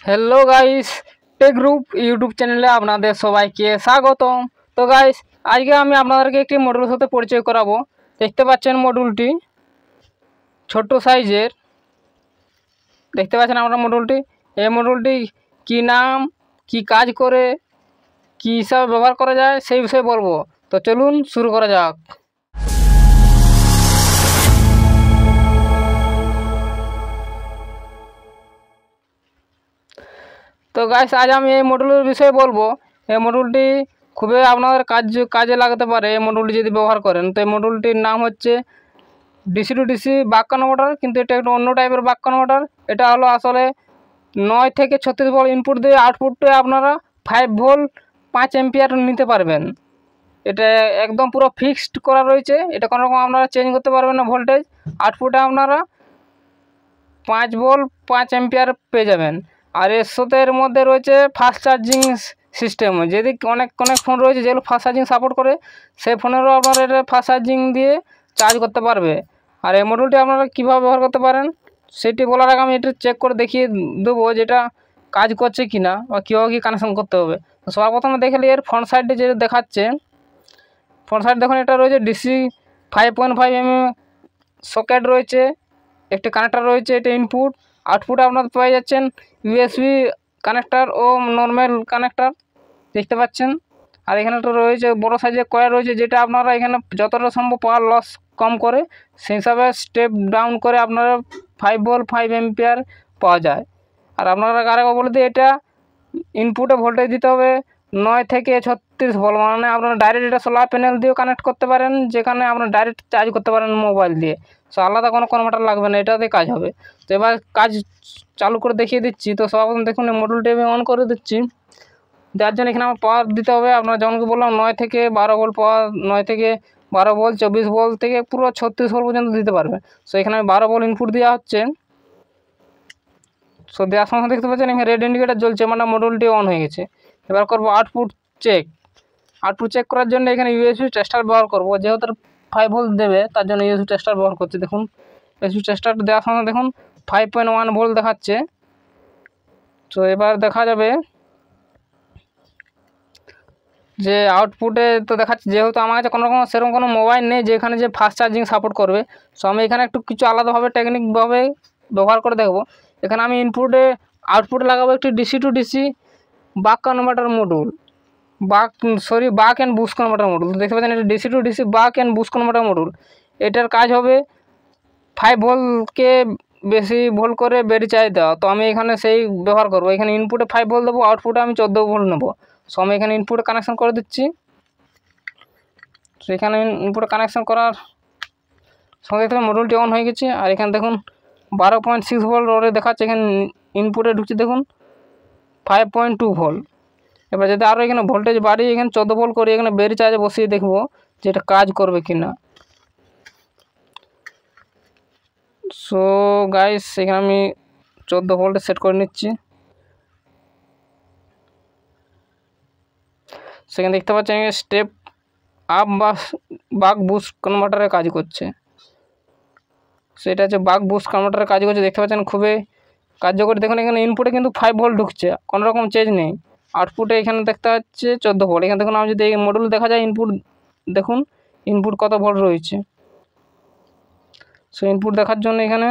Hello guys, tech group YouTube চ্যানেলে আপনাদের সবাইকে স্বাগতম। তো গাইস, আজকে আমি আপনাদেরকে একটি মডেলের সাথে পরিচয় করাবো। দেখতে পাচ্ছেন মডেলটি ছোট সাইজের, দেখতে পাচ্ছেন আপনারা মডেলটি। এই মডেলটি কি নাম, কি কাজ করে, কি হিসাবে ব্যবহার করা যায় সেই বিষয়ে বলবো। তো চলুন শুরু করা যাক। তো গাইস, আজ আমি এই মডেলের বিষয়ে বলবো। এই মডেলটি খুবই আপনাদের কাজে লাগাতে পারে। এই মডেলটি যদি ব্যবহার করেন, তো এই মডেলটির নাম হচ্ছে ডিসি টু ডিসি বাক কনভার্টার, কিন্তু এটা একটু অন্য টাইপের বাক কনভার্টার। এটা হলো আসলে 9 থেকে 36 ভোল্ট ইনপুট দিয়ে আউটপুটে আপনারা 5 ভোল্ট 5 এম্পিয়ার নিতে পারবেন। এটা একদম পুরো ফিক্সড করা রয়েছে, এটা কোনো রকম আপনারা চেঞ্জ করতে পারবেন না। ভোল্টেজ আউটপুটে আপনারা 5 ভোল্ট 5 এম্পিয়ার পেয়ে যাবেন। আর এর সাথে এর মধ্যে রয়েছে ফাস্ট চার্জিং সিস্টেম। যদি অনেক ফোন রয়েছে যেগুলো ফাস্ট চার্জিং সাপোর্ট করে, সেই ফোনেরও আপনারা এটা ফাস্ট চার্জিং দিয়ে চার্জ করতে পারবে। আর এই মডেলটি আপনারা কীভাবে ব্যবহার করতে পারেন সেটি বলার আগে আমি এটা চেক করে দেখিয়ে দেবো যেটা কাজ করছে কি না, বা কীভাবে কী কানেকশন করতে হবে। তো সবার প্রথমে দেখলে এর ফ্রন্ট সাইডে যেটা দেখাচ্ছে, ফ্রন্ট সাইড দেখুন, এটা রয়েছে ডিসি 5.5 সকেট রয়েছে, একটি কানেক্টার রয়েছে, এটা ইনপুট। আউটপুটে আপনারা পেয়ে যাচ্ছেন ইউএসবি কানেক্টার ও নর্মাল কানেক্টার, দেখতে পাচ্ছেন। আর এখানে তো রয়েছে বড় সাইজের কয়েল রয়েছে, যেটা আপনারা এখানে যতটা সম্ভব পাওয়ার লস কম করে সেই হিসাবে স্টেপ ডাউন করে আপনারা 5 ভোল্ট 5 এম্পিয়ার পাওয়া যায়। আর আপনারা আরেকবার বলে দিই, এটা ইনপুটে ভোল্টেজ দিতে হবে 9 থেকে 36 ভোল্ট, মানে আপনারা ডাইরেক্ট এটা সোলার প্যানেল দিয়েও কানেক্ট করতে পারেন, যেখানে আপনারা ডাইরেক্ট চার্জ করতে পারেন মোবাইল দিয়ে। সো আলাদা কোনো কনভার্টার লাগবে না, এটাতে কাজ হবে। তো এবার কাজ চালু করে দেখিয়ে দিচ্ছি। তো সর্বপ্রথম দেখুন এই মডেলটি আমি অন করে দিচ্ছি। যার জন্য এখানে আমার পাওয়ার দিতে হবে, আপনারা যেমনকি বললাম 9 থেকে 12 ভোল্ট পাওয়ার, 9 থেকে 12 ভোল্ট 24 ভোল্ট থেকে পুরো 36 ভোল্ট পর্যন্ত দিতে পারবে। সো এখানে 12 ভোল্ট ইনপুট দেওয়া হচ্ছে। সো দেওয়ার সঙ্গে দেখতে পাচ্ছেন এখানে রেড ইন্ডিকেটার জ্বলছে, মানে মডেলটি অন হয়ে গেছে। এবার করবো আউটপুট চেক। আউটপুট চেক করার জন্য এখানে ইউএসবি টেস্টার ব্যবহার করবো, যেহেতু 5 ভোল্ট দেবে তার জন্য ইউএসবি টেস্টার ব্যবহার করছি। দেখুন ইউএসবি টেস্টার দেওয়ার সঙ্গে দেখুন 5.1 ভোল্ট দেখাচ্ছে। তো এবার দেখা যাবে যে আউটপুটে তো দেখাচ্ছে, যেহেতু আমার কাছে কোনো রকম সেরকম কোনো মোবাইল নেই যেখানে যে ফাস্ট চার্জিং সাপোর্ট করবে। সো আমি এখানে একটু কিছু আলাদাভাবে টেকনিকভাবে ব্যবহার করে দেখব। এখানে আমি আউটপুটে লাগাবো একটি ডিসি টু ডিসি বাক কনভার্টার মডুল, বাক অ্যান্ড বুস্ট কনভার্টার মডুল। দেখতে পাচ্ছেন এটা ডিসি টু ডিসি বাক অ্যান্ড বুস্ট কনভার্টার মডুল। এটার কাজ হবে 5 ভোল্টকে বেশি ভোল্ট করে বেড়ে চার্জ দেওয়া। তো আমি এখানে সেই ব্যবহার করবো। এখানে ইনপুটে 5 ভোল্ট দেবো, আউটপুটে আমি 14 ভোল্ট নেবো। সো আমি এখানে ইনপুটে কানেকশান করে দিচ্ছি। তো এখানে ইনপুটে কানেকশান করার সঙ্গে থেকে মডেলটি অন হয়ে গেছে। আর এখানে দেখুন 12.6 ভোল্ট ওরে দেখাচ্ছে, এখানে ইনপুটে ঢুকছে দেখুন 5.2 ভোল্ট। এবার যদি আরও এখানে ভোল্টেজ বাড়িয়ে এখানে 14 ভোল্ট করি, এখানে বেরি চার্জে বসিয়ে দেখবো যে এটা কাজ করবে কি না। সো গাইস, এখানে আমি 14 ভোল্টে সেট করে নিচ্ছি। সেখানে দেখতে পাচ্ছেন স্টেপ আপ বা বাক বুস্ট কনভার্টারের কাজ করছে। সেটা হচ্ছে বাক বুস্ট কনভার্টারের কাজ করছে, দেখতে পাচ্ছেন খুবই কার্যকরী। দেখুন এখানে ইনপুটে কিন্তু 5 ভোল্ট ঢুকছে, কোনো রকম চেঞ্জ নেই। আউটপুটে এখানে দেখতে পাচ্ছে 14 ভোল্ট। এখানে দেখুন আমি যদি এই মডেল দেখা যায় ইনপুট, দেখুন ইনপুট কত ভোল্ট রয়েছে। সো ইনপুট দেখার জন্য এখানে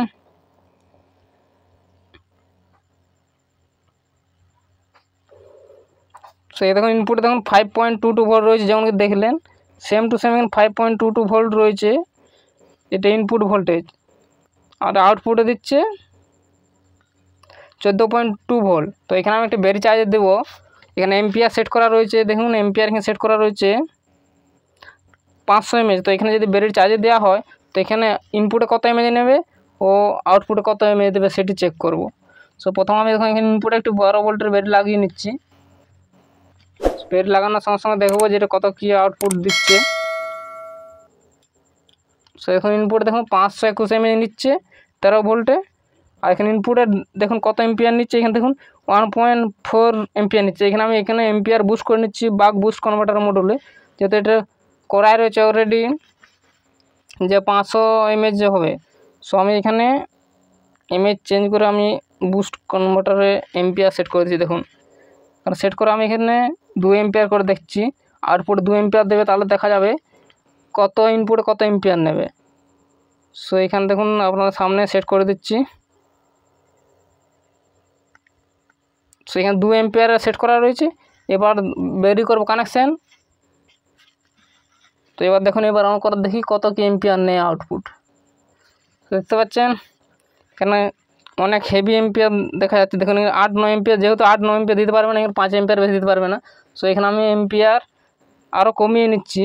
সো এই দেখুন ইনপুটে দেখুন 5.22 ভোল্ট রয়েছে, যেমন দেখলেন সেম টু সেম এখানে 5.22 ভোল্ট রয়েছে, এটা ইনপুট ভোল্টেজ। আর আউটপুটে দিচ্ছে 14.2 ভোল্ট। তো এখানে আমি একটা বেরি চার্জার দেবো। এখানে এম্পিয়ার সেট করা রয়েছে, দেখুন এম্পিয়ার এখানে সেট করা রয়েছে 500 mAh। তো এখানে যদি বেরির চার্জার দেওয়া হয়, তো এখানে ইনপুটে কত mAh নেবে ও আউটপুটে কত mAh দেবে সেটি চেক করব। সো প্রথমে আমি দেখুন এখানে ইনপুটে একটু 12 ভোল্টের বেরি লাগিয়ে নিচ্ছি। বেরি লাগানোর সঙ্গে সঙ্গে দেখবো যে এটা কত কী আউটপুট দিচ্ছে। সো এখন ইনপুটে দেখুন 521 mAh নিচ্ছে 13 ভোল্টে। আর এখানে ইনপুটে দেখুন কত এম্পিয়ার নিচ্ছে, এখানে দেখুন 1.4 এম্পিয়ার নিচ্ছে। এখানে আমি এম্পিয়ার বুস্ট করে নিচ্ছি বাক বুস্ট কনভার্টার মডেলে, যেহেতু এটা করাই রয়েছে অলরেডি যে 500 mAh যে হবে। সো আমি এখানে mAh চেঞ্জ করে আমি বুস্ট কনভার্টারে এম্পিয়ার সেট করে দিচ্ছি দেখুন। আর সেট করে আমি এখানে 2 এম্পিয়ার করে দেখছি, আউটপুট 2 এম্পিয়ার দেবে, তাহলে দেখা যাবে কত ইনপুটে কত এম্পিয়ার নেবে। সো এখানে দেখুন আপনাদের সামনে সেট করে দিচ্ছি। সো এখানে 2 এম্পিয়ার সেট করা রয়েছে। এবার বেরি করব কানেকশান। তো এবার দেখুন, এবার অন করে দেখি কত কি এম্পিয়ার নেয় আউটপুট। দেখতে পাচ্ছেন এখানে অনেক হেভি এম্পিয়ার দেখা যাচ্ছে। দেখুন 8-9 এম্পিয়ার, যেহেতু 8-9 এম্পিয়ার দিতে পারবে না, এখানে 5 এম্পিয়ার বেশি দিতে পারবে না। সো এখানে আমি এম্পিয়ার আরও কমিয়ে নিচ্ছি।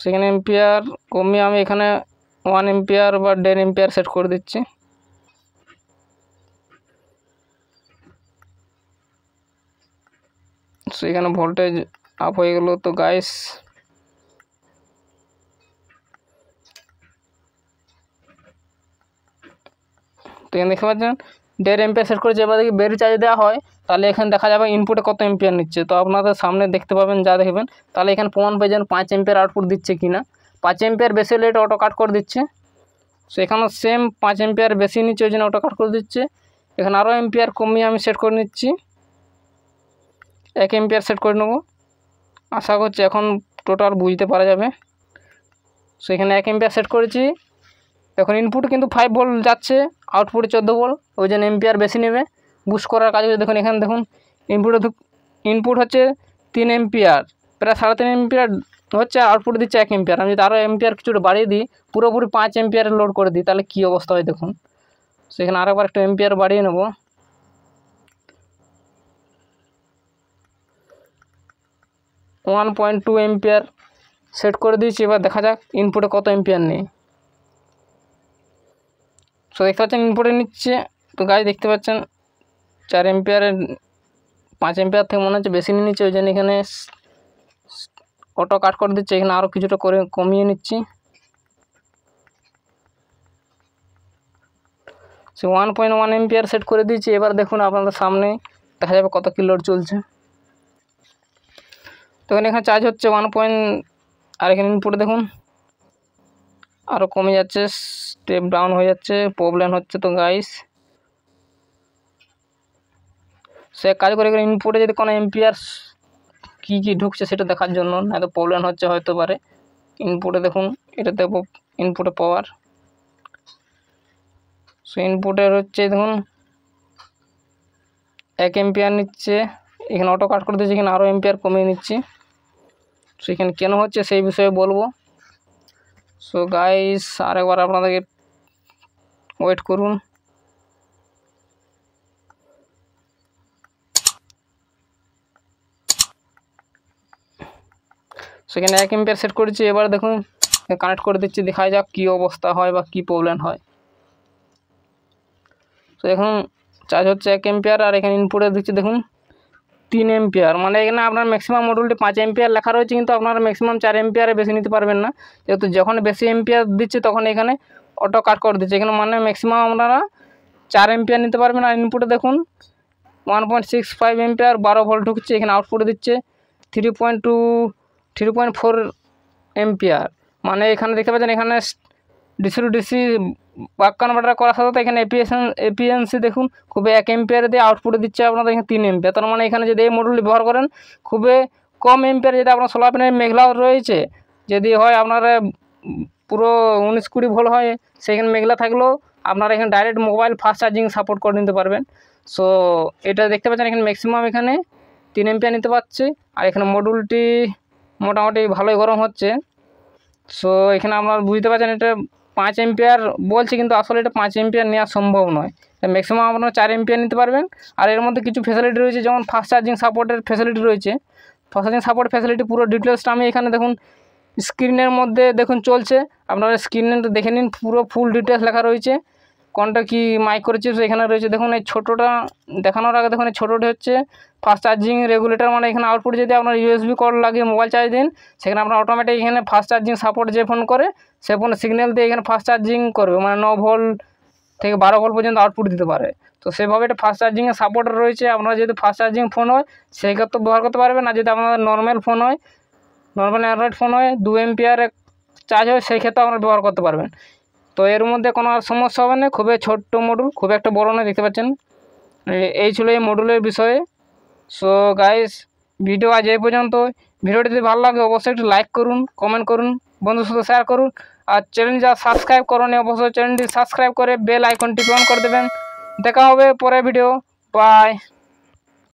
সেখানে এম্পিয়ার কমিয়ে আমি এখানে 1 এম্পিয়ার বা 1.5 এম্পিয়ার সেট করে দিচ্ছি। সো এখানে ভোল্টেজ আপ হয়ে গেল। তো গাইস তো এখানে দেখতে পাচ্ছেন 1.5 এম্পিয়ার সেট করেছে। এবার দেখি বেরি চার্জ দেওয়া হয়, তাহলে এখানে দেখা যাবে ইনপুটে কত এম্পিয়ার নিচ্ছে। তো আপনাদের সামনে দেখতে পাবেন, যা দেখবেন তাহলে এখানে প্রমাণ পেয়ে যান 5 এম্পিয়ার আউটপুট দিচ্ছে কি না। 5 এম্পিয়ার বেশি হলে এটা অটো কাট করে দিচ্ছে। সো এখানেও সেম 5 এম্পিয়ার বেশি নিচ্ছে, ওই জন্য অটো কাট করে দিচ্ছে। এখানে আরও এম্পিয়ার কমিয়ে আমি সেট করে নিচ্ছি, 1 এম্পিয়ার সেট করে নেব। আশা করছি এখন টোটাল বুঝতে পারা যাবে। সো এখানে 1 এম্পিয়ার সেট করেছি। এখন ইনপুট কিন্তু 5 ভোল্ট যাচ্ছে, আউটপুটে 14 ভোল্ট, ওই জন্য এম্পিয়ার বেশি নেবে। বুস্ট করার কাজ হচ্ছে দেখুন, এখানে দেখুন ইনপুট হচ্ছে 3 এম্পিয়ার, প্রায় 3.5 এম্পিয়ার হচ্ছে, আউটপুট দিচ্ছে 1 এম্পিয়ার। আমি যদি আরও এম্পিয়ার কিছুটা বাড়িয়ে দিই, পুরোপুরি 5 এম্পিয়ারে লোড করে দিই, তাহলে কী অবস্থা হয় দেখুন। সেখানে আরেকবার একটু এম্পিয়ার বাড়িয়ে নেব। ওয়ান 1.2 এম্পিয়ার সেট করে দিয়েছি। এবার দেখা যাক ইনপুটে কত এম্পিয়ার নেই। সো দেখতে পাচ্ছেন ইনপুটে নিচ্ছে। তো গাইস দেখতে পাচ্ছেন 4 এম্পিয়ারের 5 এম্পিয়ার থেকে মনে হচ্ছে বেশি নিয়ে নিচ্ছে, ওই জন্য এখানে অটো কাট করে দিচ্ছে। এখানে আরও কিছুটা করে কমিয়ে নিচ্ছি। সে 1.1 এম্পিয়ার সেট করে দিয়েছি। এবার দেখুন আপনাদের সামনে দেখা যাবে কত কি লোড চলছে। তো এখানে চার্জ হচ্ছে 1. আর এখানে ইনপুটে দেখুন আরও কমে যাচ্ছে, স্টেপ ডাউন হয়ে যাচ্ছে, প্রবলেম হচ্ছে। তো গাইস সে কাজ করে এখানে ইনপুটে যদি কোনো এম্পিয়ার কী ঢুকছে সেটা দেখার জন্য, না তো প্রবলেম হচ্ছে হয়তো পারে। ইনপুটে দেখুন, এটা দেবো ইনপুটে পাওয়ার। সো ইনপুটের হচ্ছে দেখুন 1 এম্পিয়ার নিচ্ছে। এখানে অটো কাট করে দিচ্ছি, এখানে আরও এম্পিয়ার কমিয়ে নিচ্ছি। সো এখানে কেন হচ্ছে সেই বিষয়ে বলবো। সো গাইস আরেকবার আপনাদেরকে ওয়েট করুন। সেখানে 1 এম্পিয়ার সেট করেছি। এবার দেখুন কানেক্ট করে দিচ্ছি, দেখা যাক কী অবস্থা হয় বা কী প্রবলেম হয়। তো এখন চার্জ হচ্ছে 1 এম্পিয়ার, আর এখানে ইনপুটে দিচ্ছি দেখুন 3 এম্পিয়ার। মানে এখানে আপনার ম্যাক্সিমাম মডুলটি 5 এম্পিয়ার লেখা রয়েছে, কিন্তু আপনারা ম্যাক্সিমাম 4 এম্পিয়ারে বেশি নিতে পারবেন না, যেহেতু যখন বেশি এম্পিয়ার দিচ্ছে তখন এখানে অটো কাট করে দিচ্ছে। এখানে মানে ম্যাক্সিমাম আপনারা 4 এম্পিয়ার নিতে পারবেন। আর ইনপুটে দেখুন 1.65 এম্পিয়ার 12 ভোল্ট ঢুকছে। এখানে আউটপুটে দিচ্ছে 3.4 এম্পিয়ার। মানে এখানে দেখতে পাচ্ছেন এখানে ডিসি টু ডিসি বাক কনভার্টার করার সাথে এখানে এপিএনসি দেখুন খুবই 1 এম্পিয়ার দিয়ে আউটপুটে দিচ্ছে আপনাদের এখানে 3 এম্পিয়ার। তার মানে এখানে যদি এই মডেলটি ব্যবহার করেন খুবই কম এম্পিয়ার, যদি আপনার সোলার প্যানেল মেঘলাও রয়েছে, যদি হয় আপনারা পুরো 19-20 ভোল্ট হয়, সেখানে মেঘলা থাকলেও আপনারা এখানে direct mobile fast charging support করে নিতে পারবেন। সো এটা দেখতে পাচ্ছেন এখানে ম্যাক্সিমাম এখানে 3 এম্পিয়ার নিতে পারছে। আর এখানে মডুলটি মোটামুটি ভালোই গরম হচ্ছে। সো এখানে আপনারা বুঝতে পারছেন এটা 5 এম্পিয়ার বলছে, কিন্তু আসলে এটা 5 এম্পিয়ার নেওয়া সম্ভব নয়। ম্যাক্সিমাম আপনারা 4 এম্পিয়ার নিতে পারবেন। আর এর মধ্যে কিছু ফ্যাসিলিটি রয়েছে, যেমন ফাস্ট চার্জিং সাপোর্টের ফ্যাসিলিটি রয়েছে। ফাস্ট চার্জিং সাপোর্ট ফ্যাসিলিটি পুরো ডিটেলসটা আমি এখানে দেখুন স্ক্রিনের মধ্যে দেখুন চলছে, আপনারা স্ক্রিনে দেখে নিন, পুরো ফুল ডিটেলস লেখা রয়েছে। কোনটা কি মাইক্রোচিপস এখানে রয়েছে দেখুন। এই ছোটোটা দেখানোর আগে দেখুন, এই ছোটোটি হচ্ছে ফাস্ট চার্জিং রেগুলেটর। মানে এখানে আউটপুট যদি আপনার ইউএসবি কর্ড লাগিয়ে মোবাইল চার্জ দিন, সেখানে আপনার অটোমেটিক এখানে ফাস্ট চার্জিং সাপোর্ট যে ফোন করে সে ফোনে সিগন্যাল দিয়ে এখানে ফাস্ট চার্জিং করবে, মানে 9 ভোল্ট থেকে 12 ভোল্ট পর্যন্ত আউটপুট দিতে পারে। তো সেভাবে এটা ফাস্ট চার্জিংয়ের সাপোর্ট রয়েছে। আপনারা যদি ফাস্ট চার্জিং ফোন হয় সেই ক্ষেত্রে ব্যবহার করতে পারবেন। আর যদি আপনাদের নর্মাল ফোন হয়, নর্মাল অ্যান্ড্রয়েড ফোন হয়, 2 এম্পিয়ারে চার্জ হয়, সেই ক্ষেত্রে আপনারা ব্যবহার করতে পারবেন। তো এর মধ্যে কোনো আর সমস্যা হবে না, খুবই ছোট্ট মডুল, খুব একটা বড় নয়, দেখতে পাচ্ছেন। এই ছিল এই মডুলের বিষয়ে। সো গাইস, ভিডিও আজ এই পর্যন্ত। ভিডিওটি যদি ভালো লাগে অবশ্যই একটু লাইক করুন, কমেন্ট করুন, বন্ধুর সাথে শেয়ার করুন। আর চ্যানেল যা সাবস্ক্রাইব করুন অবশ্যই চ্যানেলটি সাবস্ক্রাইব করে বেল আইকনটি অন করে দেবেন। দেখা হবে পরের ভিডিও। বাই।